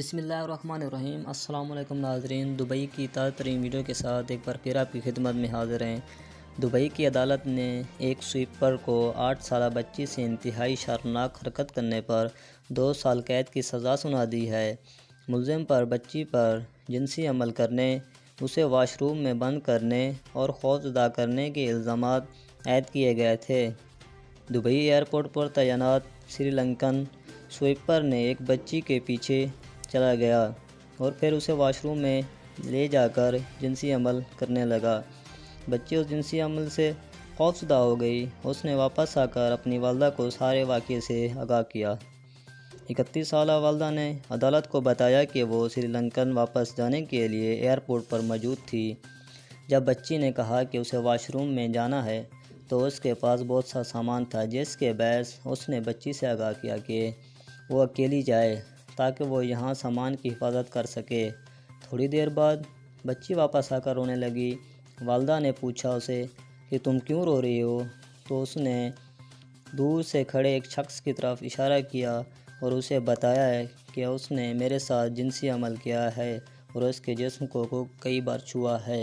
بسم اللہ الرحمن الرحیم۔ السلام علیکم ناظرین، دبئی کی تازہ ترین ویڈیو کے ساتھ ایک بار پھر آپ کی خدمت میں حاضر ہیں۔ دبئی کی عدالت نے ایک سویپر کو 8 سالہ بچی سے انتہائی شرمناک حرکت کرنے پر 2 سال قید کی سزا سنا دی ہے۔ ملزم پر بچی پر جنسی عمل کرنے، اسے واش روم میں بند کرنے اور خوفزدہ کرنے کے الزامات عائد کیے گئے تھے۔ دبئی ایئرپورٹ پر تعینات سری لنکن سویپر نے ایک بچی کے پیچھے چلا گیا اور پھر اسے واش روم میں لے جا کر جنسی عمل کرنے لگا۔ بچی اس جنسی عمل سے خوفزدہ ہو گئی۔ اس نے واپس آ کر اپنی والدہ کو سارے واقعے سے آگاہ کیا۔ 31 سالہ والدہ نے عدالت کو بتایا کہ وہ سری لنکن واپس جانے کے لیے ایئرپورٹ پر موجود تھی۔ جب بچی نے کہا کہ اسے واش روم میں جانا ہے تو اس کے پاس بہت سا سامان تھا، جس کے باعث اس نے بچی سے آگاہ کیا کہ وہ اکیلی جائے تاکہ وہ یہاں سامان کی حفاظت کر سکے۔ تھوڑی دیر بعد بچی واپس آ کر رونے لگی۔ والدہ نے پوچھا اسے کہ تم کیوں رو رہی ہو؟ تو اس نے دور سے کھڑے ایک شخص کی طرف اشارہ کیا اور اسے بتایا کہ اس نے میرے ساتھ جنسی عمل کیا ہے اور اس کے جسم کو کئی بار چھوا ہے۔